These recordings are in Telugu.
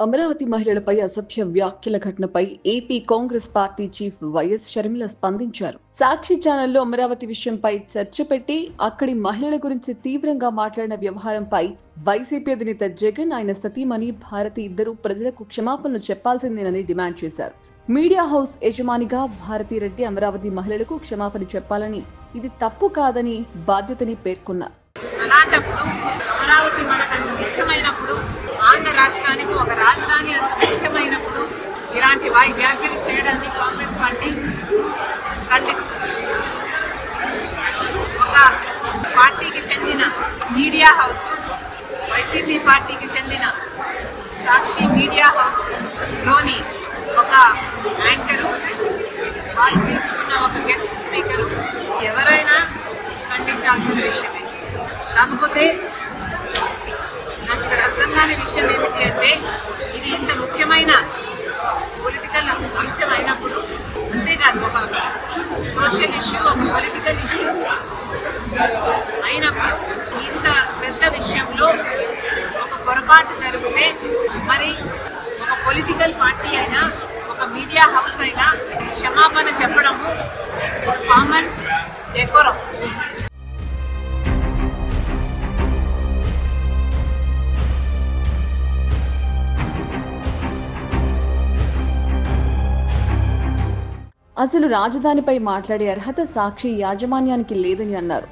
అమరావతి మహిళలపై అసభ్య వ్యాఖ్యల ఘటనపై AP Congress party chief YS Sharmila స్పందించారు. సాక్షి ఛానల్లో అమరావతి విషయంపై చర్చ పెట్టి అక్కడి మహిళల గురించి తీవ్రంగా మాట్లాడిన వ్యవహారంపై వైసీపీ అధినేత జగన్, ఆయన సతీమణి భారతి ఇద్దరు ప్రజలకు క్షమాపణలు చెప్పాల్సిందేనని డిమాండ్ చేశారు. మీడియా హౌస్ యజమానిగా భారతీరెడ్డి అమరావతి మహిళలకు క్షమాపణ చెప్పాలని, ఇది తప్పు కాదని, బాధ్యతని పేర్కొన్నారు. అలాంటప్పుడు అమరావతి మనకంత ముఖ్యమైనప్పుడు, ఆంధ్ర రాష్ట్రానికి ఒక రాజధాని అంత ముఖ్యమైనప్పుడు ఇలాంటి వ్యాఖ్యలు చేయడాన్ని కాంగ్రెస్ పార్టీ ఖండిస్తుంది. ఒక పార్టీకి చెందిన మీడియా హౌస్, వైసీపీ పార్టీకి చెందిన సాక్షి మీడియా హౌస్ లోని ఒక యాంకర్, వాళ్ళు తీసుకున్న ఒక గెస్ట్ స్పీకర్ ఎవరైనా ఖండించాల్సిన విషయమే. కాకపోతే నాకు ఇక్కడ అర్థం కాని విషయం ఏమిటి అంటే, ఇది ఇంత ముఖ్యమైన పొలిటికల్ అంశం అయినప్పుడు, అంతేకాదు ఒక సోషల్ ఇష్యూ, ఒక పొలిటికల్ ఇష్యూ అయినప్పుడు ఇంత పెద్ద విషయంలో ఒక పొరపాటు జరిగితే మరి ఒక పొలిటికల్ పార్టీ అయినా, ఒక మీడియా హౌస్ అయినా క్షమాపణ చెప్పడము కామన్ డెకోరం. అసలు రాజధానిపై మాట్లాడే అర్హత సాక్షి యాజమాన్యానికి లేదని అన్నారు.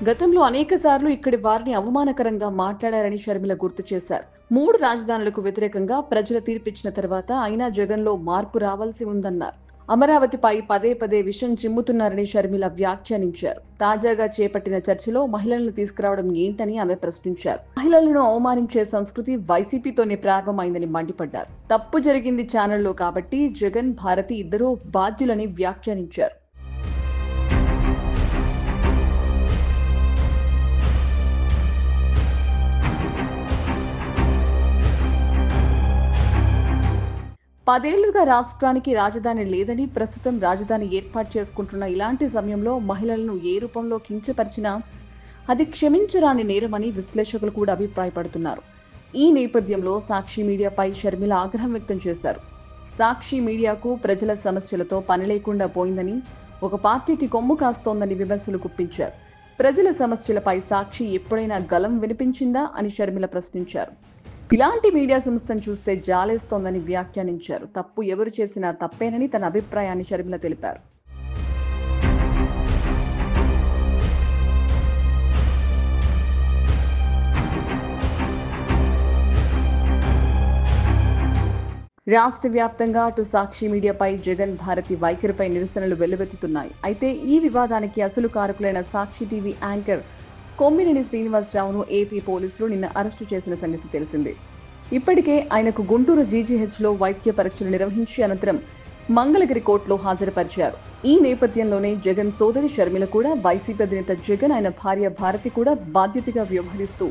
గతంలో అనేక సార్లు ఇక్కడి వారిని అవమానకరంగా మాట్లాడారని షర్మిల గుర్తు చేశారు. 3 రాజధానులకు వ్యతిరేకంగా ప్రజల తీర్పిచ్చిన తర్వాత అయినా జగన్లో మార్పు రావాల్సి ఉందన్నారు. అమరావతిపై పదే పదే విషం చిమ్ముతున్నారని షర్మిల వ్యాఖ్యానించారు. తాజాగా చేపట్టిన చర్చలో మహిళలను తీసుకురావడం ఏంటని ఆమె ప్రశ్నించారు. మహిళలను అవమానించే సంస్కృతి వైసీపీతోనే ప్రారంభమైందని మండిపడ్డారు. తప్పు జరిగింది ఛానల్లో కాబట్టి జగన్, భారతి ఇద్దరూ బాధ్యులని వ్యాఖ్యానించారు. పదేళ్లుగా రాష్ట్రానికి రాజధాని లేదని, ప్రస్తుతం రాజధాని ఏర్పాటు చేసుకుంటున్న ఇలాంటి సమయంలో మహిళలను ఏ రూపంలో కించపరిచినా అది క్షమించరాని నేరమని విశ్లేషకులు కూడా అభిప్రాయపడుతున్నారు. ఈ నేపథ్యంలో సాక్షి మీడియాపై షర్మిల ఆగ్రహం వ్యక్తం చేశారు. సాక్షి మీడియాకు ప్రజల సమస్యలతో పని లేకుండా పోయిందని, ఒక పార్టీకి కొమ్ము కాస్తోందని విమర్శలు గుప్పించారు. ప్రజల సమస్యలపై సాక్షి ఎప్పుడైనా గలం వినిపించిందా అని షర్మిల ప్రశ్నించారు. ఇలాంటి మీడియా సంస్థను చూస్తే జాలేస్తోందని వ్యాఖ్యానించారు. తప్పు ఎవరు చేసినా తప్పేనని తన అభిప్రాయాన్ని షర్మిల తెలిపారు. రాష్ట్ర వ్యాప్తంగా అటు సాక్షి మీడియాపై జగన్, భారతి వైఖరిపై నిరసనలు వెల్లువెత్తుతున్నాయి. అయితే ఈ వివాదానికి అసలు కారకులైన సాక్షి టీవీ యాంకర్ కొమ్మినేని శ్రీనివాసరావును ఏపీ పోలీసులు నిన్న అరెస్టు చేసిన సంగతి తెలిసిందే. ఇప్పటికే ఆయనకు గుంటూరు జీజీహెచ్లో వైద్య పరీక్షలు నిర్వహించి అనంతరం మంగళగిరి కోర్టులో హాజరుపరిచారు. ఈ నేపథ్యంలోనే జగన్ సోదరి షర్మిల కూడా, వైసీపీ అధినేత జగన్, ఆయన భార్య భారతి కూడా బాధ్యతగా వ్యవహరిస్తూ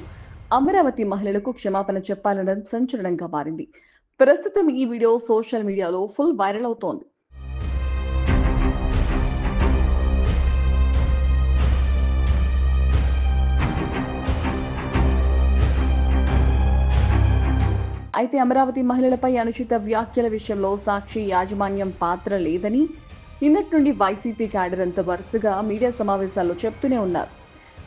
అమరావతి మహిళలకు క్షమాపణ చెప్పాలనడం సంచలనంగా మారింది. ప్రస్తుతం ఈ వీడియో సోషల్ మీడియాలో ఫుల్ వైరల్ అవుతోంది. అయితే అమరావతి మహిళలపై అనుచిత వ్యాఖ్యల విషయంలో సాక్షి యాజమాన్యం పాత్ర లేదని నిన్నటి నుండి వైసీపీ క్యాడర్ అంతా వరుసగా మీడియా సమావేశాల్లో చెప్తూనే ఉన్నారు.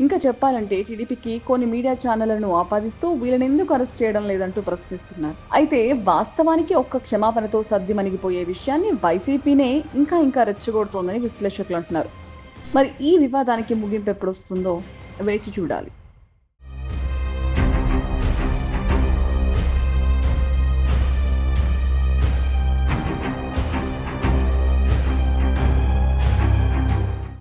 ఇంకా చెప్పాలంటే టీడీపీకి కొన్ని మీడియా ఛానళ్లను ఆపాదిస్తూ వీళ్ళనెందుకు అరెస్ట్ చేయడం లేదంటూ ప్రశ్నిస్తున్నారు. అయితే వాస్తవానికి ఒక్క క్షమాపణతో సద్దిమణిగిపోయే విషయాన్ని వైసీపీనే ఇంకా రెచ్చగొడుతోందని విశ్లేషకులు అంటున్నారు. మరి ఈ వివాదానికి ముగింపు ఎప్పుడొస్తుందో వేచి చూడాలి.